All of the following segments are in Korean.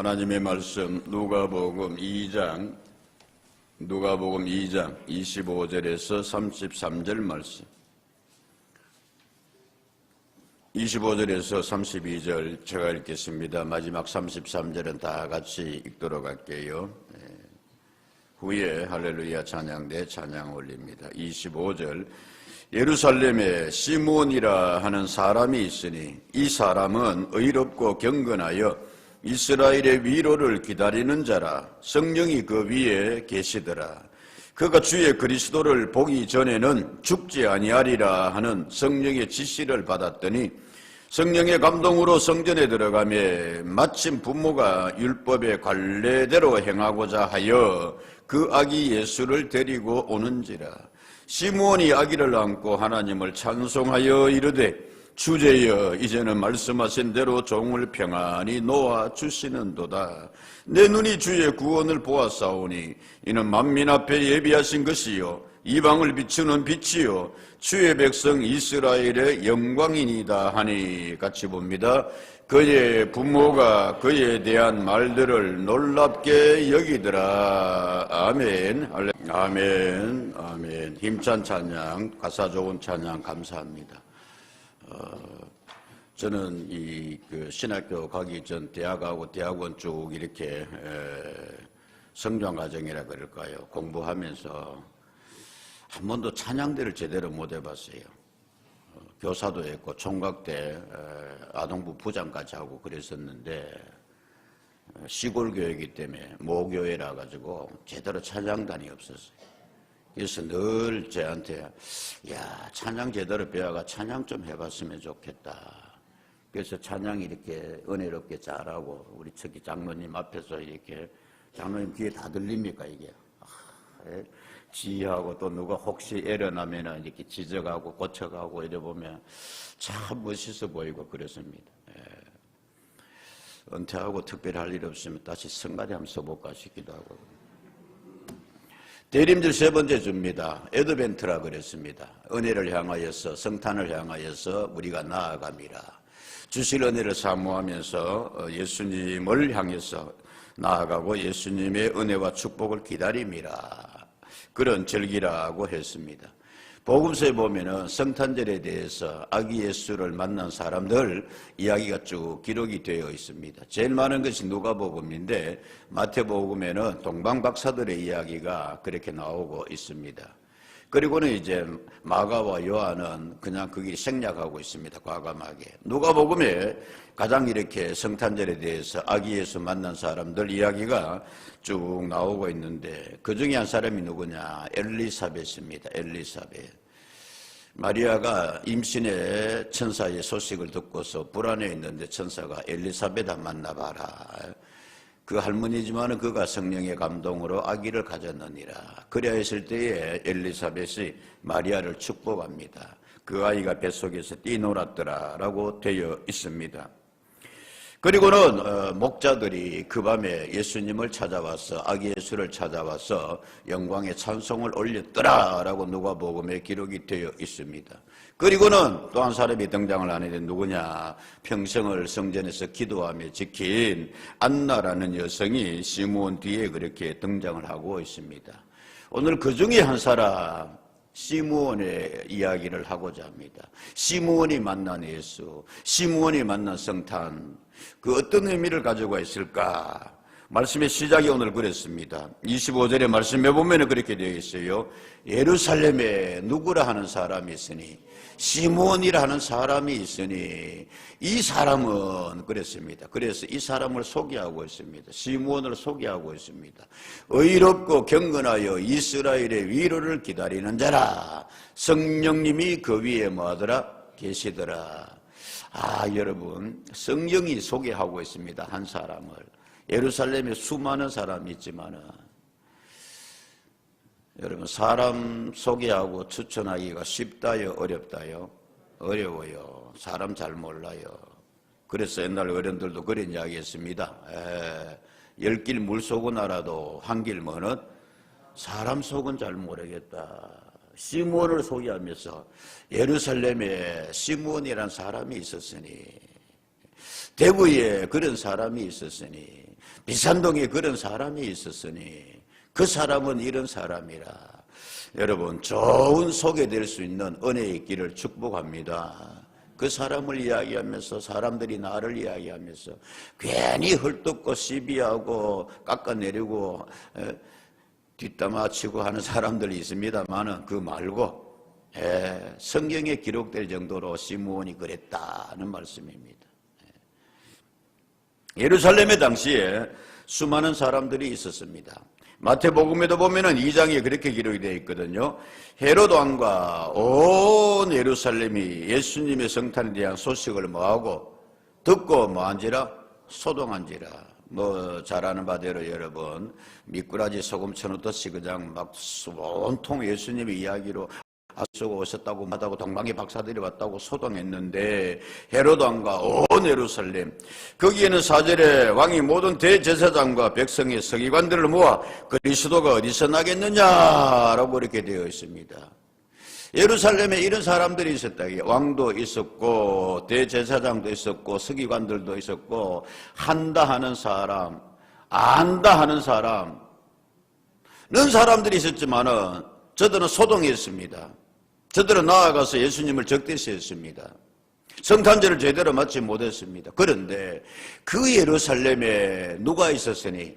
하나님의 말씀 누가복음 2장 25절에서 33절 말씀, 25절에서 32절 제가 읽겠습니다. 마지막 33절은 다 같이 읽도록 할게요. 후에 할렐루야 찬양대 찬양 올립니다. 25절, 예루살렘에 시므온이라 하는 사람이 있으니 이 사람은 의롭고 경건하여 이스라엘의 위로를 기다리는 자라. 성령이 그 위에 계시더라. 그가 주의 그리스도를 보기 전에는 죽지 아니하리라 하는 성령의 지시를 받았더니 성령의 감동으로 성전에 들어가매 마침 부모가 율법의 관례대로 행하고자 하여 그 아기 예수를 데리고 오는지라. 시므온이 아기를 안고 하나님을 찬송하여 이르되 주제여, 이제는 말씀하신 대로 종을 평안히 놓아 주시는도다. 내 눈이 주의 구원을 보았사오니 이는 만민 앞에 예비하신 것이요 이방을 비추는 빛이요 주의 백성 이스라엘의 영광이니이다 하니. 같이 봅니다. 그의 부모가 그에 대한 말들을 놀랍게 여기더라. 아멘. 아멘. 아멘. 힘찬 찬양, 가사 좋은 찬양 감사합니다. 저는 신학교 가기 전 대학하고 대학원 쭉 이렇게 성장과정이라 그럴까요? 공부하면서 한 번도 찬양대를 제대로 못 해봤어요. 교사도 했고 총각 때 아동부 부장까지 하고 그랬었는데 시골 교회이기 때문에 모교회라 가지고 제대로 찬양단이 없었어요. 그래서 늘 저한테 야, 찬양 제대로 배워가 찬양 좀 해봤으면 좋겠다. 그래서 찬양 이렇게 은혜롭게 잘하고 우리 저기 장로님 앞에서 이렇게, 장로님 귀에 다 들립니까 이게? 지휘하고 또 누가 혹시 애려나면 이렇게 지적하고 고쳐가고 이래 보면 참 멋있어 보이고 그렇습니다. 은퇴하고 특별히 할 일 없으면 다시 성가대 한번 써볼까 싶기도 하고. 대림절 세 번째 주입니다. 에드벤트라 그랬습니다. 은혜를 향하여서, 성탄을 향하여서 우리가 나아갑니다. 주실 은혜를 사모하면서 예수님을 향해서 나아가고 예수님의 은혜와 축복을 기다립니다. 그런 절기라고 했습니다. 복음서에 보면은 성탄절에 대해서 아기 예수를 만난 사람들 이야기가 쭉 기록이 되어 있습니다. 제일 많은 것이 누가복음인데 마태복음에는 동방박사들의 이야기가 그렇게 나오고 있습니다. 그리고는 이제 마가와 요한은 그냥 거기 생략하고 있습니다. 과감하게. 누가복음에 가장 이렇게 성탄절에 대해서 아기 예수 만난 사람들 이야기가 쭉 나오고 있는데 그 중에 한 사람이 누구냐? 엘리사벳입니다. 엘리사벳. 마리아가 임신의 천사의 소식을 듣고서 불안해했는데 천사가 엘리사벳아 만나봐라. 그 할머니지만은 그가 성령의 감동으로 아기를 가졌느니라. 그래야 했을 때에 엘리사벳이 마리아를 축복합니다. 그 아이가 뱃속에서 뛰놀았더라 라고 되어 있습니다. 그리고는 목자들이 그 밤에 예수님을 찾아와서 아기 예수를 찾아와서 영광의 찬송을 올렸더라 라고 누가복음에 기록이 되어 있습니다. 그리고는 또 한 사람이 등장을 하는데 누구냐? 평생을 성전에서 기도하며 지킨 안나라는 여성이 시므온 뒤에 그렇게 등장을 하고 있습니다. 오늘 그 중에 한 사람 시므온의 이야기를 하고자 합니다. 시므온이 만난 예수, 시므온이 만난 성탄, 그 어떤 의미를 가지고 있을까? 말씀의 시작이 오늘 그랬습니다. 25절의 말씀에 보면 그렇게 되어 있어요. 예루살렘에 누구라 하는 사람이 있으니, 시므온이라 하는 사람이 있으니, 이 사람은 그랬습니다. 그래서 이 사람을 소개하고 있습니다. 시므온을 소개하고 있습니다. 의롭고 경건하여 이스라엘의 위로를 기다리는 자라. 성령님이 그 위에 뭐하더라? 계시더라. 여러분, 성령이 소개하고 있습니다. 한 사람을. 예루살렘에 수많은 사람이 있지만은 여러분, 사람 소개하고 추천하기가 쉽다요, 어렵다요? 어려워요. 사람 잘 몰라요. 그래서 옛날 어른들도 그런 이야기 했습니다. 10길 물속은 알아도 한 길 먼은 사람 속은 잘 모르겠다. 시므온을 소개하면서 예루살렘에 시므온이라는 사람이 있었으니, 대구에 그런 사람이 있었으니, 비산동에 그런 사람이 있었으니 그 사람은 이런 사람이라. 여러분, 좋은 소개될 수 있는 은혜의 길을 축복합니다. 그 사람을 이야기하면서 사람들이 나를 이야기하면서 괜히 헐뜯고 시비하고 깎아내리고 뒷담화치고 하는 사람들이 있습니다만은 그 말고 성경에 기록될 정도로 시므온이 그랬다는 말씀입니다. 예루살렘의 당시에 수많은 사람들이 있었습니다. 마태복음에도 보면은 2장에 그렇게 기록이 되어 있거든요. 헤롯 왕과 온 예루살렘이 예수님의 성탄에 대한 소식을 뭐하고 듣고 뭐한지라 소동한지라. 뭐 잘 아는 바대로 여러분 미꾸라지 소금 쳐놓듯이 그냥 막 온통 예수님의 이야기로 앞서고 오셨다고 마다고 동방의 박사들이 왔다고 소동했는데 헤롯 왕과 온 예루살렘 거기에는 4절에 왕이 모든 대제사장과 백성의 서기관들을 모아 그리스도가 어디서 나겠느냐라고 이렇게 되어 있습니다. 예루살렘에 이런 사람들이 있었다. 왕도 있었고 대제사장도 있었고 서기관들도 있었고 한다 하는 사람 안다 하는 사람 는 사람들이 있었지만은 저들은 소동했습니다. 저들은 나아가서 예수님을 적대시했습니다. 성탄절을 제대로 맞지 못했습니다. 그런데 그 예루살렘에 누가 있었으니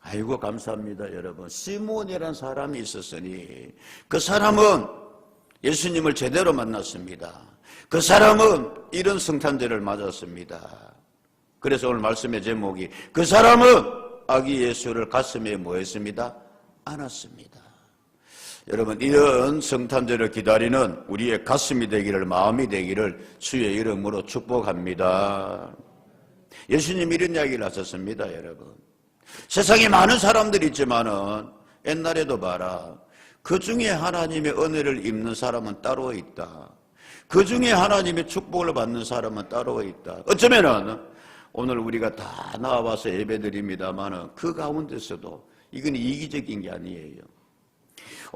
아이고 감사합니다 여러분. 시므온이라는 사람이 있었으니 그 사람은 예수님을 제대로 만났습니다. 그 사람은 이런 성탄절을 맞았습니다. 그래서 오늘 말씀의 제목이 그 사람은 아기 예수를 가슴에 뭐 했습니다? 안았습니다. 여러분 이런 성탄절을 기다리는 우리의 가슴이 되기를 마음이 되기를 주의 이름으로 축복합니다. 예수님 이런 이야기를 하셨습니다. 여러분 세상에 많은 사람들이 있지만은 옛날에도 봐라 그 중에 하나님의 은혜를 입는 사람은 따로 있다. 그 중에 하나님의 축복을 받는 사람은 따로 있다. 어쩌면은 오늘 우리가 다 나와서 예배드립니다만은 그 가운데서도 이건 이기적인 게 아니에요.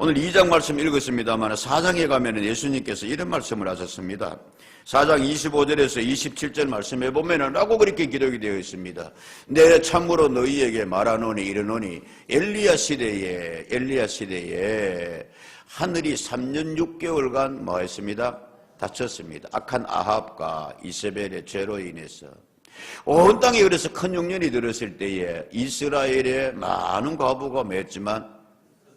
오늘 2장 말씀 읽었습니다만 4장에 가면 예수님께서 이런 말씀을 하셨습니다. 4장 25절에서 27절 말씀에 보면 라고 그렇게 기록이 되어 있습니다. 내 참으로 너희에게 말하노니 이르노니 엘리야 시대에 하늘이 3년 6개월간 뭐 했습니다? 닫혔습니다. 악한 아합과 이세벨의 죄로 인해서 온 땅에 그래서 큰 흉년이 들었을 때에 이스라엘에 많은 과부가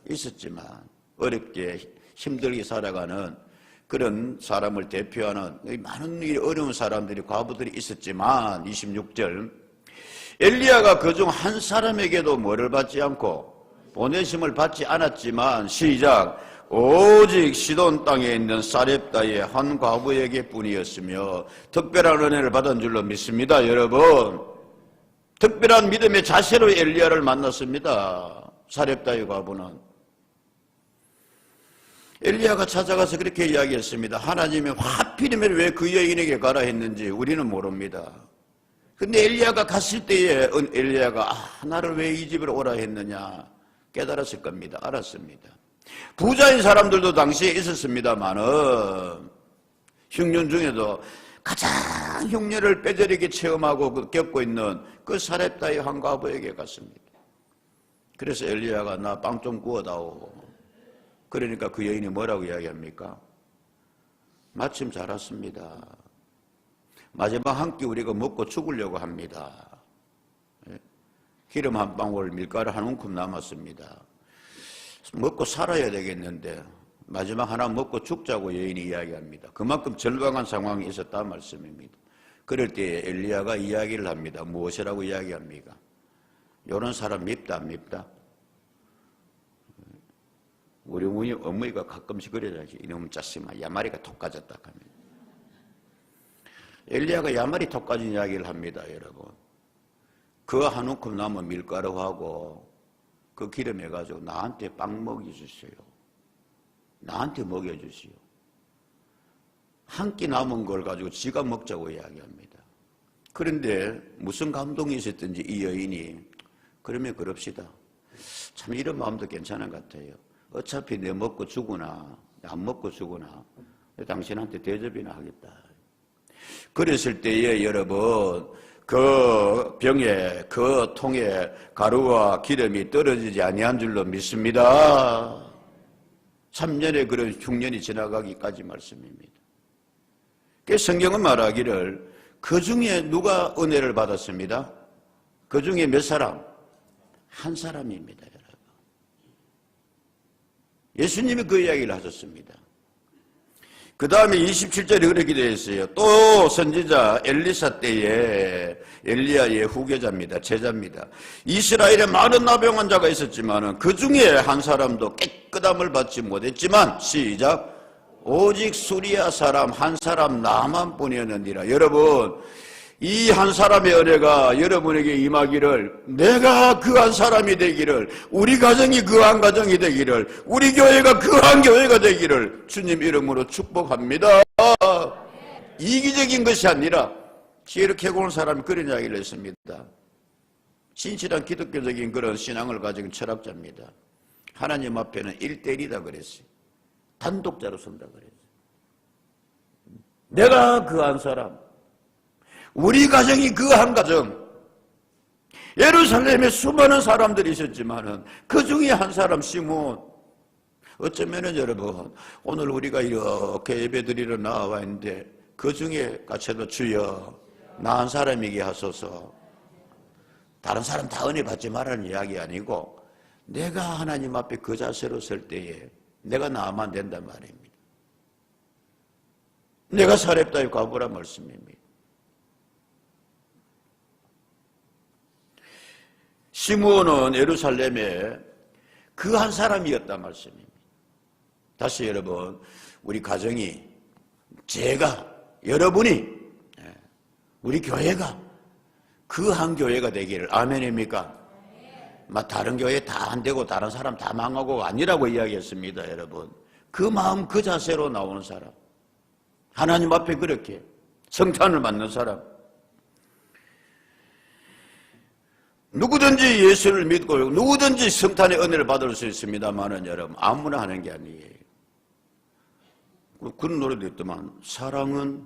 있었지만 어렵게 힘들게 살아가는 그런 사람을 대표하는 많은 어려운 사람들이 과부들이 있었지만 26절 엘리야가 그중 한 사람에게도 뭐를 받지 않고 보내심을 받지 않았지만 시작 오직 시돈 땅에 있는 사렙다의 한 과부에게 뿐이었으며 특별한 은혜를 받은 줄로 믿습니다. 여러분 특별한 믿음의 자세로 엘리야를 만났습니다. 사렙다의 과부는 엘리야가 찾아가서 그렇게 이야기했습니다. 하나님이 하필이면 왜 그 여인에게 가라 했는지 우리는 모릅니다. 근데 엘리야가 갔을 때에 엘리야가 나를 왜 이 집으로 오라 했느냐 깨달았을 겁니다. 알았습니다. 부자인 사람들도 당시에 있었습니다만은 흉년 중에도 가장 흉년을 뼈저리게 체험하고 겪고 있는 그 사렙다의 한 과부에게 갔습니다. 그래서 엘리야가 나 빵 좀 구워다오. 그러니까 그 여인이 뭐라고 이야기합니까? 마침 잘 왔습니다. 마지막 한 끼 우리가 먹고 죽으려고 합니다. 기름 한 방울, 밀가루 한 움큼 남았습니다. 먹고 살아야 되겠는데 마지막 하나 먹고 죽자고 여인이 이야기합니다. 그만큼 절박한 상황이 있었다 말씀입니다. 그럴 때 엘리야가 이야기를 합니다. 무엇이라고 이야기합니까? 이런 사람 밉다 안 밉다? 우리 어머니가 가끔씩 그래야지 이놈 짜증나 야마리가 톡 까졌다 하면 엘리야가 야마리 톡 까진 이야기를 합니다. 여러분 그 한 움큼 남은 밀가루하고 그 기름 해가지고 나한테 빵 먹여주세요. 나한테 먹여주세요. 한 끼 남은 걸 가지고 지가 먹자고 이야기합니다. 그런데 무슨 감동이 있었든지 이 여인이 그러면 그럽시다. 참 이런 마음도 괜찮은 것 같아요. 어차피 내 먹고 죽으나 안 먹고 죽으나 당신한테 대접이나 하겠다. 그랬을 때에 여러분 그 병에 그 통에 가루와 기름이 떨어지지 아니한 줄로 믿습니다. 3년의 그런 흉년이 지나가기까지 말씀입니다. 그 성경은 말하기를 그 중에 누가 은혜를 받았습니다. 그 중에 몇 사람? 한 사람입니다, 여러분. 예수님이 그 이야기를 하셨습니다. 그 다음에 27절에 그렇게 되어 있어요. 또 선지자 엘리사 때에 엘리야의 후계자입니다. 제자입니다. 이스라엘에 많은 나병 환자가 있었지만 그 중에 한 사람도 깨끗함을 받지 못했지만 시작 오직 수리아 사람 한 사람 나만 뿐이었느니라. 여러분 이 한 사람의 은혜가 여러분에게 임하기를, 내가 그 한 사람이 되기를, 우리 가정이 그 한 가정이 되기를, 우리 교회가 그 한 교회가 되기를 주님 이름으로 축복합니다. 이기적인 것이 아니라 지혜를 캐고 온 사람이 그런 이야기를 했습니다. 진실한 기독교적인 그런 신앙을 가진 철학자입니다. 하나님 앞에는 1대1이다 그랬어요. 단독자로 선다 그랬어요. 내가 그 한 사람, 우리 가정이 그 한 가정, 예루살렘에 수많은 사람들이 있었지만은 그 중에 한 사람 시몬, 어쩌면은 여러분 오늘 우리가 이렇게 예배드리러 나와 있는데 그 중에 같이도 주여 나 한 사람이게 하소서. 다른 사람 다 은혜 받지 말라는 이야기 아니고 내가 하나님 앞에 그 자세로 설 때에 내가 나만 된단 말입니다. 내가 사렙다의 과부란 말씀입니다. 시므온은 예루살렘에 그 한 사람이었단 말씀입니다. 다시 여러분, 우리 가정이, 제가, 여러분이, 우리 교회가 그 한 교회가 되기를. 아멘입니까? 다른 교회 다 안 되고 다른 사람 다 망하고 아니라고 이야기했습니다. 여러분, 그 마음 그 자세로 나오는 사람, 하나님 앞에 그렇게 성탄을 맞는 사람, 누구든지 예수를 믿고 누구든지 성탄의 은혜를 받을 수 있습니다만은 여러분 아무나 하는 게 아니에요. 그런 노래도 있더만, 사랑은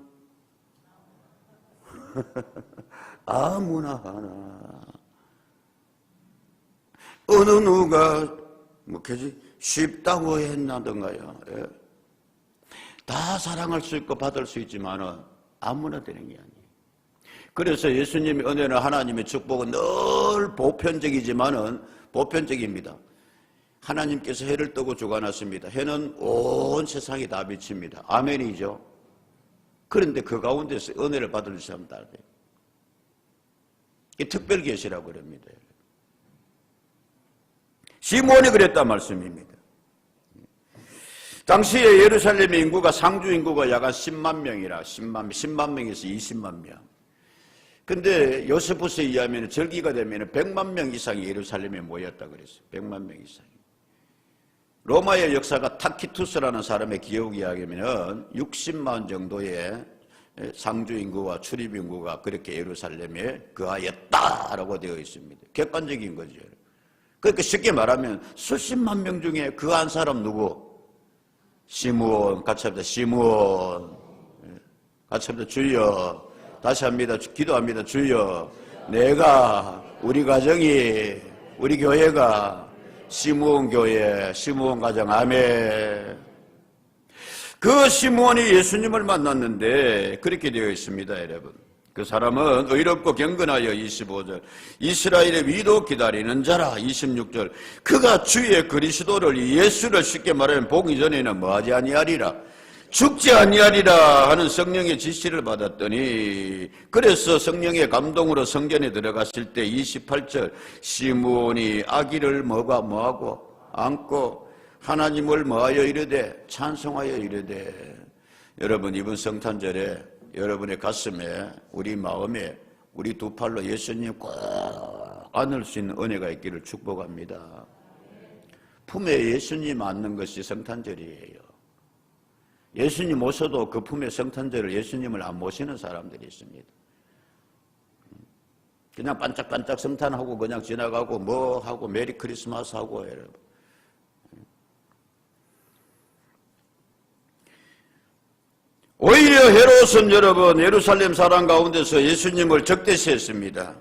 아무나 하나, 어느 누가 뭐지 쉽다고 했나던가요. 예. 다 사랑할 수 있고 받을 수 있지만은 아무나 되는 게 아니에요. 그래서 예수님의 은혜는, 하나님의 축복은 늘 보편적이지만은 보편적입니다. 하나님께서 해를 뜨고 주관하십니다. 해는 온 세상에 다 비칩니다. 아멘이죠. 그런데 그 가운데서 은혜를 받을 사람 다 돼요. 이게 특별 계시라고 그럽니다. 시므온이 그랬단 말씀입니다. 당시에 예루살렘의 인구가, 상주 인구가 약 한 10만 명이라 10만 명에서 20만 명. 근데 요세푸스에 의하면 절기가 되면 100만 명 이상이 예루살렘에 모였다 그랬어요. 100만 명 이상. 로마의 역사가 타키투스라는 사람의 기억에 의하면 60만 정도의 상주 인구와 출입 인구가 그렇게 예루살렘에 거하였다라고 되어 있습니다. 객관적인 거죠. 그러니까 쉽게 말하면 수십만 명 중에 그 한 사람 누구? 시므온. 같이 합니다. 시므온. 같이 합니다. 주여. 다시 합니다. 기도합니다. 주여, 내가, 우리 가정이, 우리 교회가 시므온 교회, 시므온 가정. 아멘. 그 시므온이 예수님을 만났는데 그렇게 되어 있습니다, 여러분. 그 사람은 의롭고 경건하여 25절, 이스라엘의 위도 기다리는 자라 26절, 그가 주의 그리스도를, 예수를 쉽게 말하면 보기 전에는 뭐하지 아니하리라, 죽지 아니하리라 하는 성령의 지시를 받았더니, 그래서 성령의 감동으로 성전에 들어갔을 때 28절, 시므온이 아기를 뭐하고 안고 하나님을 뭐하여 이르되, 찬송하여 이르되. 여러분, 이번 성탄절에 여러분의 가슴에, 우리 마음에, 우리 두 팔로 예수님 꼭 안을 수 있는 은혜가 있기를 축복합니다. 품에 예수님 안는 것이 성탄절이에요. 예수님 모셔도 그 품에 성탄절을, 예수님을 안 모시는 사람들이 있습니다. 그냥 반짝반짝 성탄하고 그냥 지나가고 뭐 하고 메리 크리스마스 하고. 여러분, 오히려 헤롯은 여러분 예루살렘 사람 가운데서 예수님을 적대시했습니다.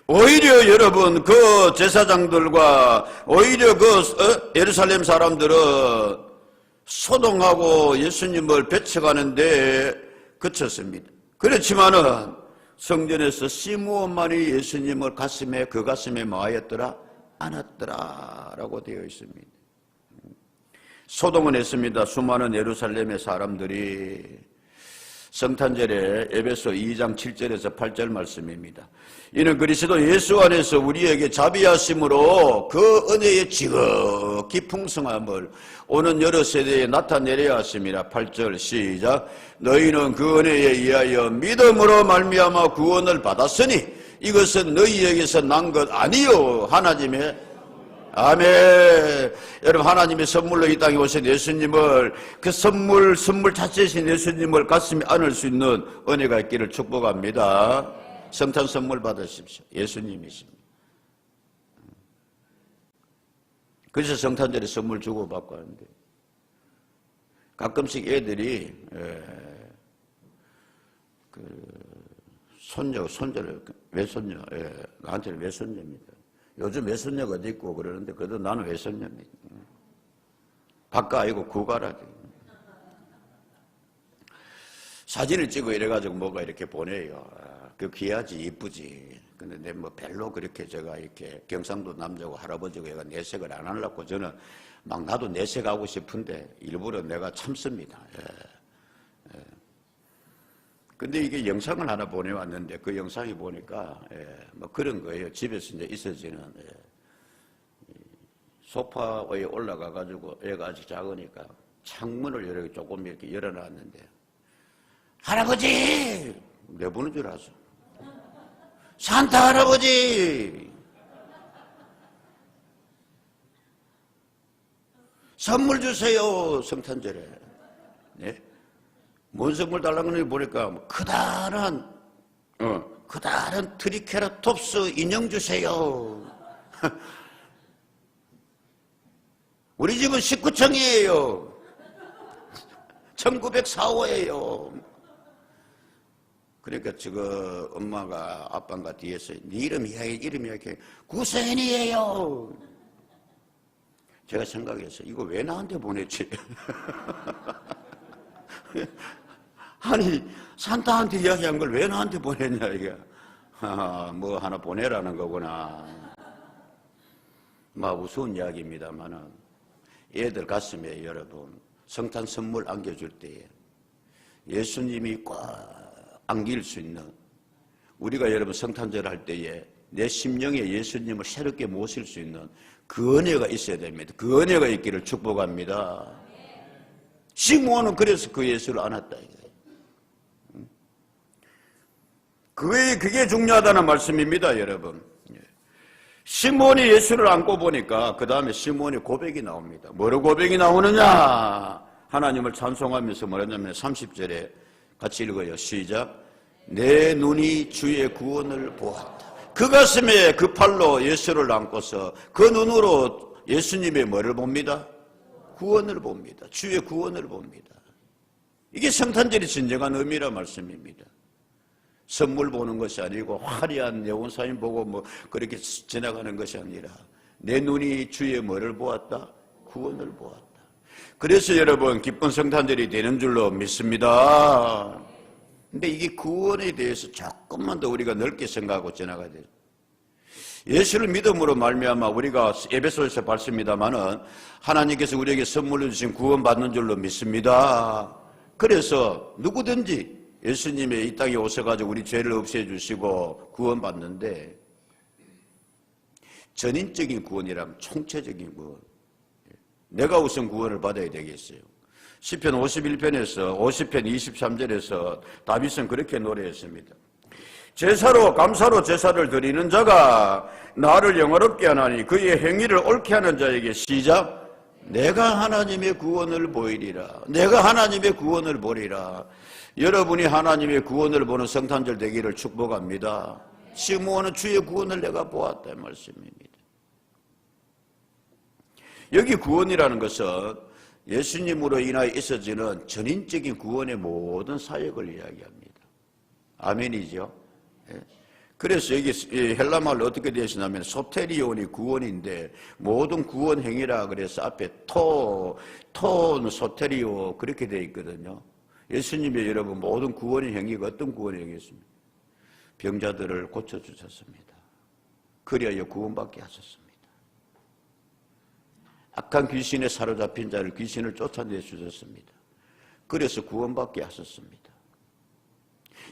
오히려 여러분 그 제사장들과 오히려 그 예루살렘 사람들은 소동하고 예수님을 배척하는데 그쳤습니다. 그렇지만은 성전에서 시므온만이 예수님을 그 가슴에 뭐하였더라? 안았더라라고 되어 있습니다. 소동은 했습니다. 수많은 예루살렘의 사람들이 성탄절에 에베소 2장 7절에서 8절 말씀입니다. 이는 그리스도 예수 안에서 우리에게 자비하심으로 그 은혜의 지극히 풍성함을 오는 여러 세대에 나타내려 하심이라. 8절 시작. 너희는 그 은혜에 의하여 믿음으로 말미암아 구원을 받았으니 이것은 너희에게서 난 것 아니요 하나님의 아멘. 여러분 하나님의 선물로 이 땅에 오신 예수님을 그 선물 자체이신 예수님을 가슴에 안을 수 있는 은혜가 있기를 축복합니다. 성탄 선물 받으십시오. 예수님이십니다. 그래서 성탄절에 선물 주고받고 하는데 가끔씩 애들이 손자를 외손녀 나한테는 외손녀입니다. 요즘 외손녀가 어디 있고 그러는데 그래도 나는 외손녀입니다. 바깥 아니고 구가라지. 사진을 찍어 이래가지고 뭐가 이렇게 보내요. 그 귀하지 이쁘지. 근데 내 뭐 별로 그렇게 제가 이렇게 경상도 남자고 할아버지고 얘가 내색을 안 하려고 저는 막 나도 내색하고 싶은데 일부러 내가 참습니다. 근데 이게 영상을 하나 보내왔는데 그 영상이 보니까 뭐 그런 거예요. 집에서 이제 있어지는 소파에 올라가가지고 애가 아직 작으니까 창문을 이렇게 조금 이렇게 열어놨는데 할아버지! 내보는 줄 알았어. 산타 할아버지! 선물 주세요, 성탄절에. 네? 뭔 선물 달라는 걸 보니까 커다란 트리케라톱스 인형 주세요. 우리 집은 19층이에요. 1904호예요. 그러니까 지금 엄마가 아빠가 뒤에서 네 이름이 이렇게 구세인이에요. 제가 생각했어요. 이거 왜 나한테 보냈지? 아니 산타한테 이야기한 걸 왜 나한테 보냈냐 이게. 뭐 하나 보내라는 거구나. 막 우스운 이야기입니다만은 애들 가슴에 여러분 성탄 선물 안겨줄 때에 예수님이 꽉 안길 수 있는 우리가 여러분 성탄절 할 때에 내 심령에 예수님을 새롭게 모실 수 있는 그 은혜가 있어야 됩니다. 그 은혜가 있기를 축복합니다. 시므온은 그래서 그 예수를 안았다. 그게 중요하다는 말씀입니다, 여러분. 시므온이 예수를 안고 보니까 그 다음에 시므온의 고백이 나옵니다. 뭐로 고백이 나오느냐? 하나님을 찬송하면서 뭐냐면 30절에 같이 읽어요. 시작. 내 눈이 주의 구원을 보았다. 그 가슴에 그 팔로 예수를 안고서 그 눈으로 예수님의 뭐를 봅니다? 구원을 봅니다. 주의 구원을 봅니다. 이게 성탄절의 진정한 의미란 말씀입니다. 선물 보는 것이 아니고 화려한 네온사인 보고 뭐 그렇게 지나가는 것이 아니라 내 눈이 주의 뭐를 보았다? 구원을 보았다. 그래서 여러분 기쁜 성탄절이 되는 줄로 믿습니다. 근데 이게 구원에 대해서 조금만 더 우리가 넓게 생각하고 지나가야 돼요. 예수를 믿음으로 말미암아 우리가 에베소에서 봤습니다마는 하나님께서 우리에게 선물로 주신 구원받는 줄로 믿습니다. 그래서 누구든지 예수님의 이 땅에 오셔가지고 우리 죄를 없애주시고 구원받는데 전인적인 구원이라면 총체적인 구원. 내가 우선 구원을 받아야 되겠어요. 시편 51편에서 50편 23절에서 다윗은 그렇게 노래했습니다. 제사로 감사로 제사를 드리는 자가 나를 영화롭게 하나니 그의 행위를 옳게 하는 자에게 시작. 내가 하나님의 구원을 보이리라. 내가 하나님의 구원을 보리라. 여러분이 하나님의 구원을 보는 성탄절 되기를 축복합니다. 시므온은 주의 구원을 내가 보았다 말씀입니다. 여기 구원이라는 것은 예수님으로 인하여 있어지는 전인적인 구원의 모든 사역을 이야기합니다. 아멘이죠? 예. 그래서 여기 헬라말로 어떻게 되시냐면 소테리온이 구원인데 모든 구원 행위라 그래서 앞에 토는 소테리오 그렇게 되어 있거든요. 예수님의 여러분 모든 구원의 행위가 어떤 구원의 행위였습니까? 병자들을 고쳐주셨습니다. 그리하여 구원받게 하셨습니다. 악한 귀신에 사로잡힌 자를 귀신을 쫓아내 주셨습니다. 그래서 구원받게 하셨습니다.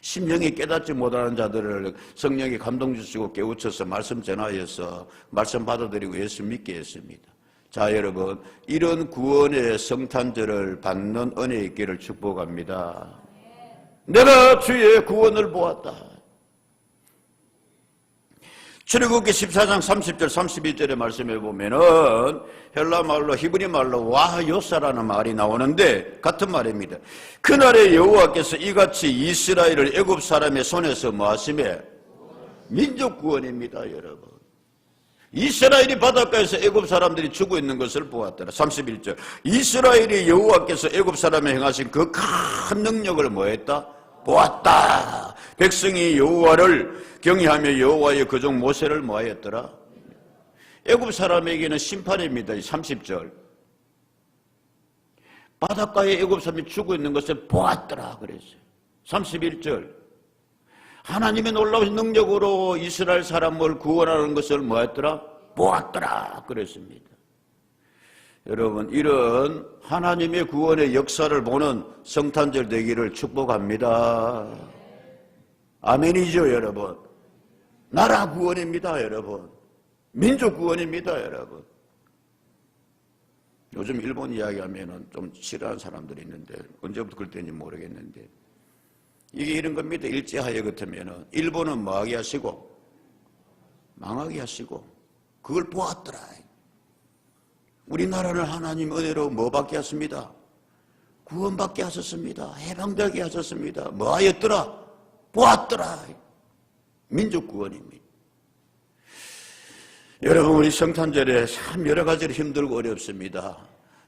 심령이 깨닫지 못하는 자들을 성령이 감동 주시고 깨우쳐서 말씀 전하여서 말씀 받아들이고 예수 믿게 했습니다. 자, 여러분, 이런 구원의 성탄절을 받는 은혜 있기를 축복합니다. 내가 주의 구원을 보았다. 출애굽기 14장 30절 32절의 말씀에 보면은 헬라말로 히브리 말로 와요사라는 말이 나오는데 같은 말입니다. 그날에 여호와께서 이같이 이스라엘을 애굽 사람의 손에서 뭐 하시매? 민족 구원입니다, 여러분. 이스라엘이 바닷가에서 애굽 사람들이 죽어 있는 것을 보았더라. 31절. 이스라엘이 여호와께서 애굽 사람에 행하신 그 큰 능력을 뭐 했다? 보았다. 백성이 여호와를 경외하며 여호와의 그종 모세를 뭐하였더라? 애굽 사람에게는 심판입니다. 30절. 바닷가에 애굽 사람이 죽어 있는 것을 보았더라 그랬어요. 31절. 하나님의 놀라운 능력으로 이스라엘 사람을 구원하는 것을 뭐했더라? 보았더라 그랬습니다. 여러분, 이런 하나님의 구원의 역사를 보는 성탄절 되기를 축복합니다. 아멘이죠, 여러분. 나라 구원입니다, 여러분. 민족 구원입니다, 여러분. 요즘 일본 이야기하면 좀 싫어하는 사람들이 있는데 언제부터 그랬는지 모르겠는데 이게 이런 겁니다. 일제하에 같으면 일본은 뭐하게 하시고 망하게 하시고 그걸 보았더라. 우리나라를 하나님 은혜로 뭐 받게 하십니다? 구원받게 하셨습니다. 해방되게 하셨습니다. 뭐 하였더라? 보았더라. 민족 구원입니다. 여러분, 우리 성탄절에 참 여러 가지로 힘들고 어렵습니다.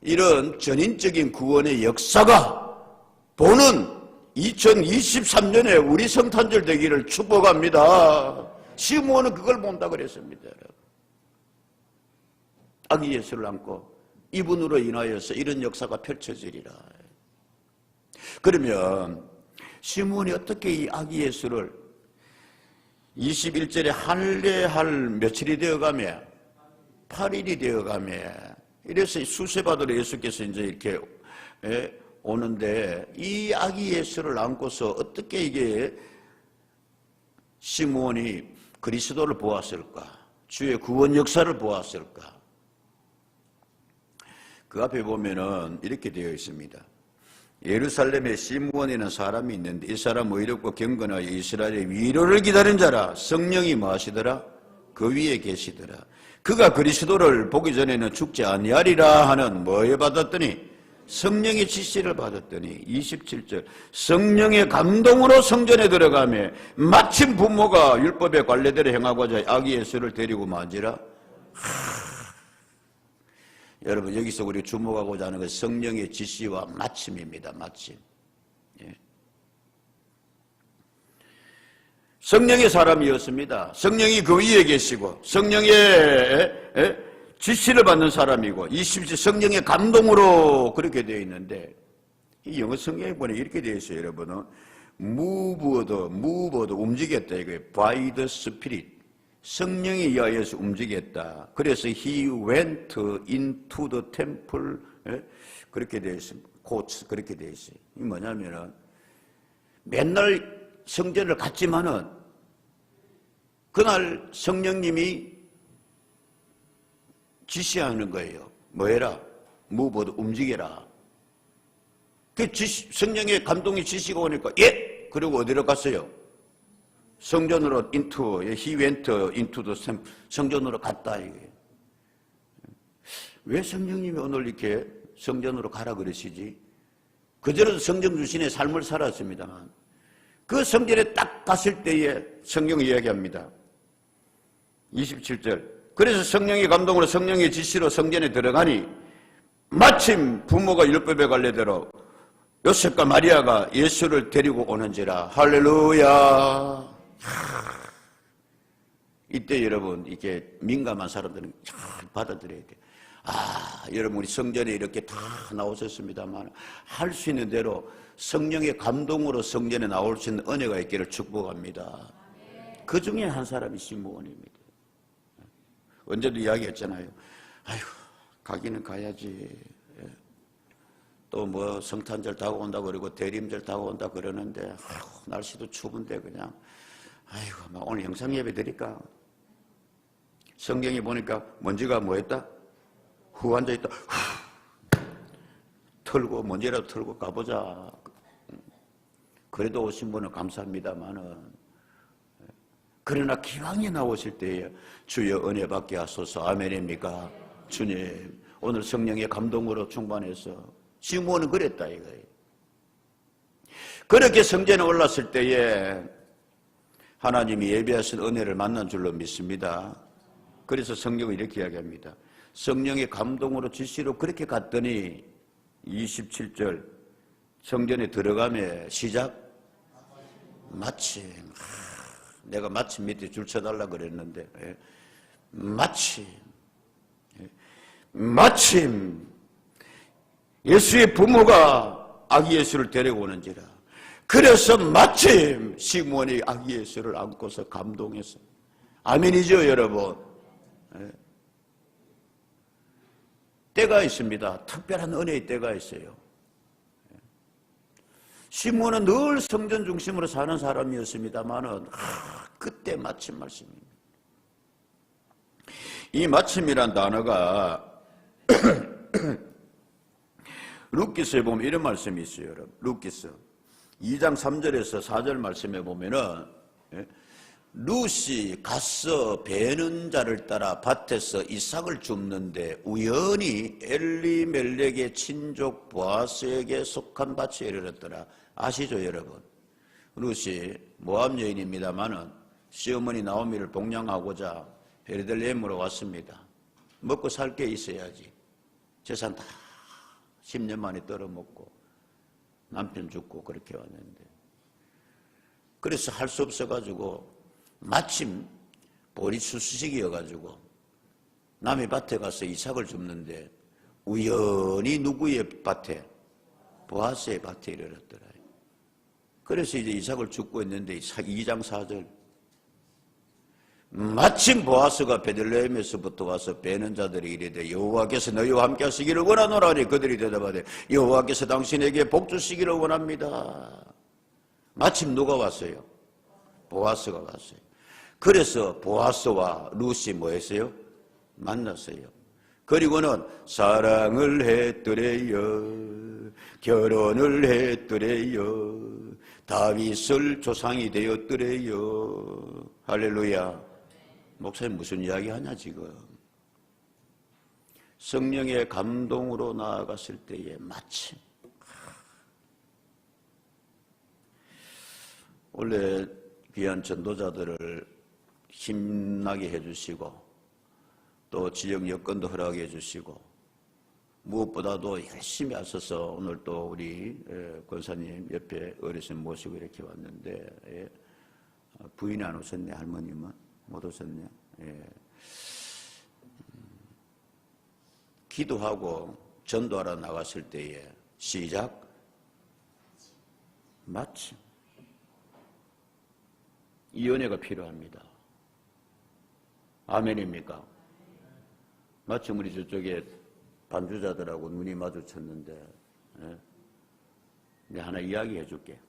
이런 전인적인 구원의 역사가 보는 2023년에 우리 성탄절 되기를 축복합니다. 시므온은 그걸 본다 그랬습니다. 여러분. 아기 예수를 안고 이분으로 인하여서 이런 역사가 펼쳐지리라. 그러면 시므온이 어떻게 이 아기 예수를 21절에 할례할 며칠이 되어가며 8일이 되어가며 이래서 수세받으러 예수께서 이제 이렇게 오는데 이 아기 예수를 안고서 어떻게 이게 시므온이 그리스도를 보았을까? 주의 구원 역사를 보았을까? 그 앞에 보면은 이렇게 되어 있습니다. 예루살렘에 시므온이라는 사람이 있는데 이 사람 의롭고 경건하여 이스라엘의 위로를 기다린 자라. 성령이 뭐 하시더라? 그 위에 계시더라. 그가 그리스도를 보기 전에는 죽지 아니하리라 하는 뭐에 받았더니 성령의 지시를 받았더니 27절 성령의 감동으로 성전에 들어가며 마침 부모가 율법의 관례대로 행하고자 아기 예수를 데리고 만지라. 여러분, 여기서 우리 주목하고자 하는 것은 성령의 지시와 마침입니다. 마침. 예. 성령의 사람이었습니다. 성령이 그 위에 계시고 성령의 지시를 받는 사람이고 27 성령의 감동으로 그렇게 되어 있는데 이 영어 성경에 보니 이렇게 되어 있어요. 여러분은 moved 움직였다 이거예요. by the Spirit. 성령에 의하여서 움직였다. 그래서 he went into the temple. 그렇게 되어 있습니다. 그렇게 되어 있어요. 이 뭐냐면은 맨날 성전을 갔지만은 그날 성령님이 지시하는 거예요. 뭐 해라? moved 움직여라. 그 성령의 감동이 지시가 오니까 예! 그리고 어디로 갔어요? 성전으로 he went into the temple. 성전으로 갔다 이게. 왜 성령님이 오늘 이렇게 성전으로 가라 그러시지? 그전에도 성전 주신의 삶을 살았습니다만 그 성전에 딱 갔을 때에 성경이 이야기합니다. 27절. 그래서 성령의 감동으로 성령의 지시로 성전에 들어가니 마침 부모가 율법에 관례대로 요셉과 마리아가 예수를 데리고 오는지라. 할렐루야. 이때 여러분, 이게 민감한 사람들은 잘 받아들여야 돼요. 여러분, 우리 성전에 이렇게 다 나오셨습니다만 할 수 있는 대로 성령의 감동으로 성전에 나올 수 있는 은혜가 있기를 축복합니다. 그 중에 한 사람이 시므온입니다. 언제도 이야기했잖아요. 아휴, 가기는 가야지. 또 뭐 성탄절 다가온다고 그러고 대림절 다가온다 그러는데 날씨도 추운데 그냥 아이고 오늘 영상 예배 드릴까? 성경에 보니까 먼지가 뭐했다? 후 앉아있다. 털고 먼지라도 털고 가보자. 그래도 오신 분은 감사합니다만은, 그러나 기왕에 나오실 때에 주여 은혜 받게 하소서. 아멘입니까? 주님, 오늘 성령의 감동으로 충만해서. 시므온은 그랬다 이거예요. 그렇게 성전에 올랐을 때에 하나님이 예비하신 은혜를 만난 줄로 믿습니다. 그래서 성경은 이렇게 이야기합니다. 성령의 감동으로 지시로 그렇게 갔더니 27절 성전에 들어가며 시작 마침. 내가 마침 밑에 줄 쳐달라 그랬는데 마침 예수의 부모가 아기 예수를 데리고 오는지라. 그래서 마침 시므온이 아기 예수를 안고서 감동해서. 아멘이죠 여러분. 때가 있습니다. 특별한 은혜의 때가 있어요. 시므온은 늘 성전 중심으로 사는 사람이었습니다만은 그때 마침 말씀입니다. 이 마침이란 단어가 룻기서에 보면 이런 말씀이 있어요. 여러분. 룻기서 2장 3절에서 4절 말씀에 보면은 룻이 가서 베는 자를 따라 밭에서 이삭을 줍는데 우연히 엘리멜렉의 친족 보아스에게 속한 밭에 이르렀더라. 아시죠 여러분? 룻이 모압 여인입니다마는 시어머니 나오미를 복양하고자 베르들레헴으로 왔습니다. 먹고 살 게 있어야지. 재산 다 10년 만에 떨어먹고 남편 죽고 그렇게 왔는데, 그래서 할 수 없어가지고 마침 보리 수수식이어가지고 남의 밭에 가서 이삭을 줍는데 우연히 누구의 밭에? 보아스의 밭에 이르렀더라. 그래서 이제 이삭을 줍고 있는데 2장 4절 마침 보아스가 베들레헴에서부터 와서 베는 자들이 이르되 여호와께서 너희와 함께 하시기를 원하노라니. 그들이 대답하되 여호와께서 당신에게 복 주시기를 원합니다. 마침 누가 왔어요? 보아스가 왔어요. 그래서 보아스와 룻이 뭐 했어요? 만났어요. 그리고는 사랑을 했더래요, 결혼을 했더래요, 다윗을 조상이 되었더래요. 할렐루야. 목사님 무슨 이야기 하냐 지금. 성령의 감동으로 나아갔을 때에 마침. 원래 귀한 전도자들을 힘나게 해주시고 또 지역 여건도 허락해 주시고 무엇보다도 열심히 하셔서 오늘 또 우리 권사님 옆에 어르신 모시고 이렇게 왔는데, 부인이 안 오셨네. 할머님은 못 오셨네. 기도하고 전도하러 나갔을 때에 시작 마침 이 은혜가 필요합니다. 아멘입니까? 마침 우리 저쪽에 반주자들하고 눈이 마주쳤는데, 내가 하나 이야기해 줄게.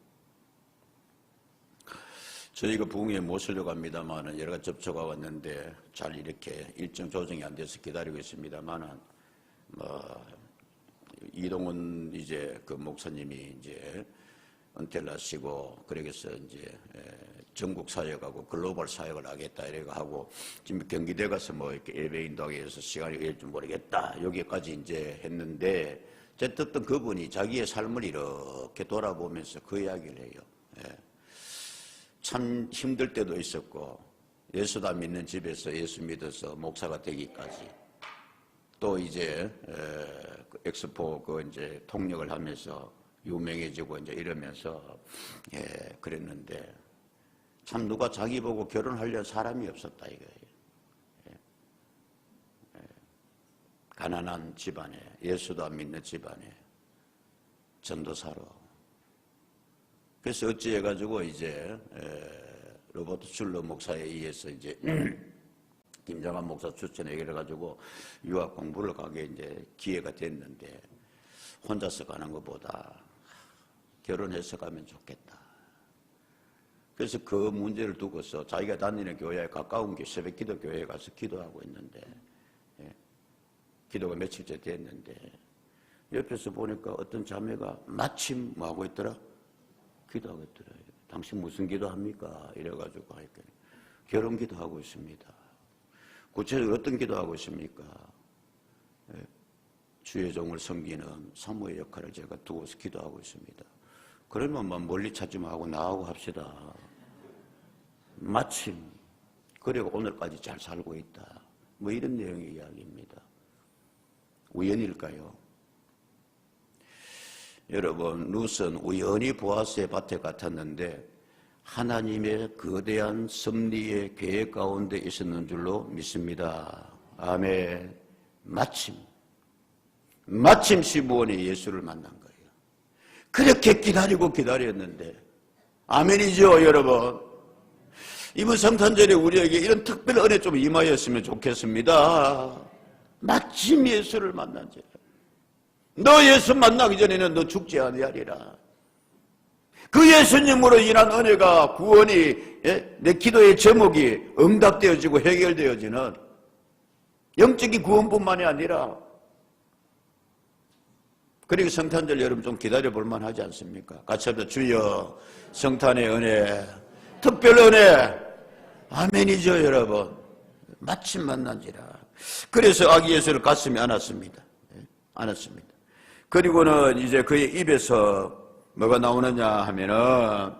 저희가 부흥에 모시려고 합니다만은 여러 가지 접촉가 왔는데 잘 이렇게 일정 조정이 안 돼서 기다리고 있습니다만은, 이동훈 이제 그 목사님이 이제 은퇴를 하시고 그러겠어 이제 전국 사역하고 글로벌 사역을 하겠다 이래가 하고 지금 경기대 가서 뭐 이렇게 예배인도 하기 위해서 시간이 될 줄 모르겠다 여기까지 이제 했는데, 제 듣던 그분이 자기의 삶을 이렇게 돌아보면서 그 이야기를 해요. 참 힘들 때도 있었고 예수 다 믿는 집에서 예수 믿어서 목사가 되기까지 또 이제 그 엑스포 그 이제 통역을 하면서 유명해지고 이제 이러면서 그랬는데 참 누가 자기 보고 결혼하려는 사람이 없었다 이거예요. 가난한 집안에 예수도 안 믿는 집안에 전도사로. 그래서 어찌해가지고 이제 로버트 슐러 목사에 의해서 이제 김장한 목사 추천에 해가지고 유학 공부를 가게 이제 기회가 됐는데 혼자서 가는 것보다 결혼해서 가면 좋겠다. 그래서 그 문제를 두고서 자기가 다니는 교회에 가까운 새벽기도 교회에 가서 기도하고 있는데 기도가 며칠째 됐는데 옆에서 보니까 어떤 자매가 마침 뭐 하고 있더라? 기도하고 있더라. 당신 무슨 기도합니까? 이래가지고 하니까 결혼 기도하고 있습니다. 구체적으로 어떤 기도하고 있습니까? 주의 종을 섬기는 사모의 역할을 제가 두고서 기도하고 있습니다. 그러면 뭐 멀리 찾지 말고 나하고 합시다. 마침 그리고 오늘까지 잘 살고 있다. 뭐 이런 내용의 이야기입니다. 우연일까요? 여러분, 룻은 우연히 보아스의 밭에 같았는데 하나님의 거대한 섭리의 계획 가운데 있었는 줄로 믿습니다. 아멘. 마침 시므온이 예수를 만난 거예요. 그렇게 기다리고 기다렸는데 아멘이죠, 여러분. 이번 성탄절에 우리에게 이런 특별 은혜 좀 임하였으면 좋겠습니다. 마침 예수를 만난 자. 너 예수 만나기 전에는 너 죽지 아니하리라. 그 예수님으로 인한 은혜가 구원이 내 기도의 제목이 응답되어지고 해결되어지는 영적인 구원뿐만이 아니라 그리고 성탄절 여러분 좀 기다려 볼 만하지 않습니까? 같이 합시다. 주여 성탄의 은혜 특별 은혜 아멘이죠 여러분. 마침 만난지라. 그래서 아기 예수를 가슴에 안았습니다. 안았습니다. 그리고는 이제 그의 입에서 뭐가 나오느냐 하면은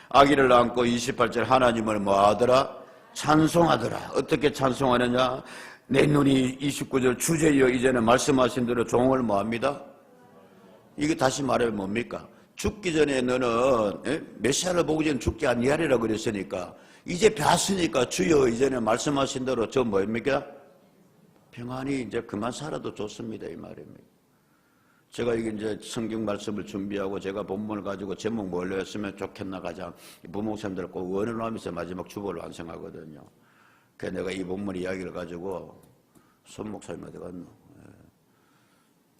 아기를 안고 28절 하나님을 뭐 하더라? 찬송하더라. 어떻게 찬송하느냐? 내 눈이 29절 주제여 이제는 말씀하신 대로 종을 뭐 합니다? 이게 다시 말하면 뭡니까? 죽기 전에 너는 메시아를 보기 전에 죽지 아니하리라 그랬으니까 이제 뵀으니까 주여 이제는 말씀하신 대로 저 뭐입니까? 평안히 이제 그만 살아도 좋습니다 이 말입니다. 제가 이게 이제 성경 말씀을 준비하고 제가 본문을 가지고 제목 뭘로 했으면 좋겠나 가장 부목사님들 꼭 원을 하면서 마지막 주보를 완성하거든요. 그래서 내가 이 본문 이야기를 가지고 손 목사님 어디 갔노?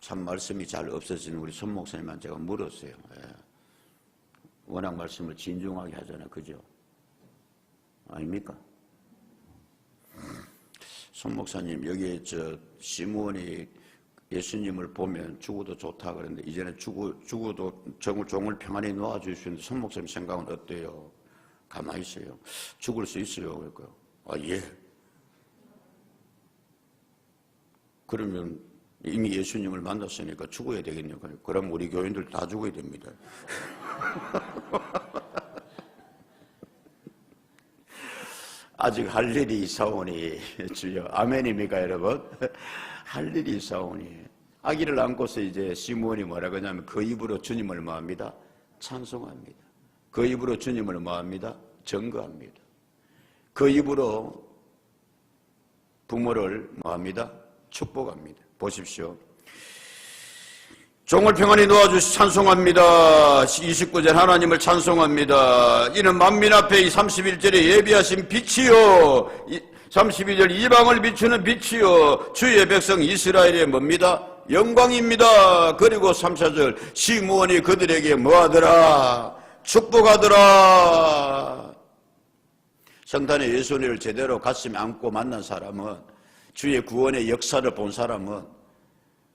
참 말씀이 잘 없어진 우리 손 목사님한테 제가 물었어요. 워낙 말씀을 진중하게 하잖아요. 그죠? 아닙니까? 손 목사님 여기 저 시므온이 예수님을 보면 죽어도 좋다 그러는데 이제는 죽어도 종을 평안히 놓아줄 수 있는데 손 목사님 생각은 어때요? 가만히 있어요. 죽을 수 있어요. 그러니까 예. 그러면 이미 예수님을 만났으니까 죽어야 되겠네요. 그럼 우리 교인들 다 죽어야 됩니다. 아직 할 일이 있사오니 주여 아멘입니까 여러분? 할 일이 있사오니 아기를 안고서 이제 시므온이 뭐라고 하냐면 그 입으로 주님을 뭐합니다? 찬송합니다. 그 입으로 주님을 뭐합니다? 증거합니다. 그 입으로 부모를 뭐합니다? 축복합니다. 보십시오. 종을 평안히 놓아주시 찬송합니다. 29절 하나님을 찬송합니다. 이는 만민 앞에 이 31절에 예비하신 빛이요 32절 이방을 비추는 빛이요 주의 백성 이스라엘의 뭡니다? 영광입니다. 그리고 3, 4절 시므온이 그들에게 뭐하더라? 축복하더라. 성탄의 예수님을 제대로 가슴에 안고 만난 사람은 주의 구원의 역사를 본 사람은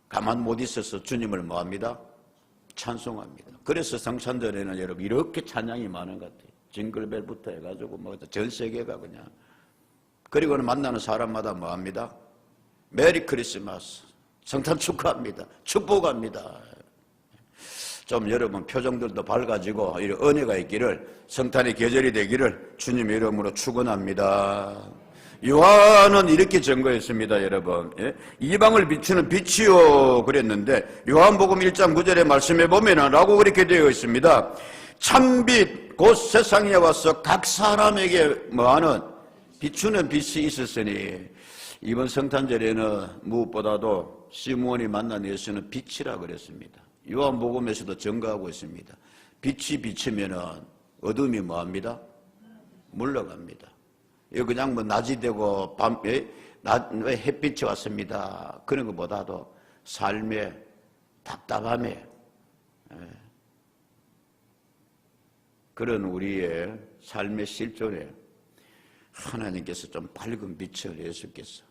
가만 못 있어서 주님을 뭐합니다? 찬송합니다. 그래서 성탄절에는 여러분 이렇게 찬양이 많은 것 같아요. 징글벨부터 해가지고 뭐 전 세계가 그냥. 그리고는 만나는 사람마다 뭐합니다? 메리 크리스마스. 성탄 축하합니다. 축복합니다. 좀 여러분 표정들도 밝아지고 이런 은혜가 있기를 성탄의 계절이 되기를 주님의 이름으로 축원합니다. 요한은 이렇게 증거했습니다, 여러분. 예? 이방을 비추는 빛이요 그랬는데 요한복음 1장 9절의 말씀에 보면은 라고 그렇게 되어 있습니다. 참빛 곧 세상에 와서 각 사람에게 뭐하는 비추는 빛이 있었으니, 이번 성탄절에는 무엇보다도 시므온이 만난 예수는 빛이라 그랬습니다. 요한복음에서도 증거하고 있습니다. 빛이 비치면은 어둠이 뭐합니다? 물러갑니다. 이거 그냥 뭐 낮이 되고 밤에 햇빛이 왔습니다, 그런 것보다도 삶의 답답함에, 그런 우리의 삶의 실존에 하나님께서 좀 밝은 빛을, 예수께서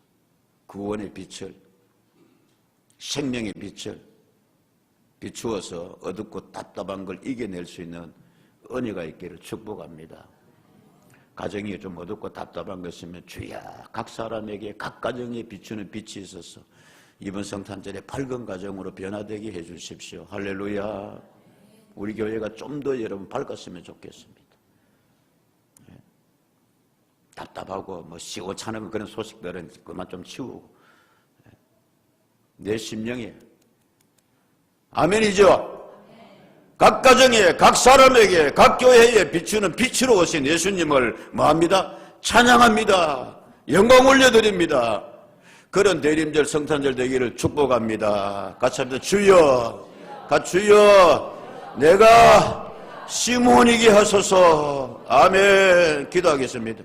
구원의 빛을, 생명의 빛을 비추어서 어둡고 답답한 걸 이겨낼 수 있는 은혜가 있기를 축복합니다. 가정이 좀 어둡고 답답한 것이면 주야 각 사람에게 각 가정에 비추는 빛이 있어서 이번 성탄절에 밝은 가정으로 변화되게 해 주십시오. 할렐루야. 우리 교회가 좀 더 여러분 밝았으면 좋겠습니다. 답답하고 뭐 시원찮은 그런 소식들은 그만 좀 치우고, 내 심령에 아멘이죠. 각 가정에, 각 사람에게, 각 교회에 비추는 빛으로 오신 예수님을 뭐합니다? 찬양합니다. 영광 올려드립니다. 그런 대림절 성탄절 되기를 축복합니다. 같이 합니다. 주여, 주여, 내가 시므온이게 하소서. 아멘. 기도하겠습니다.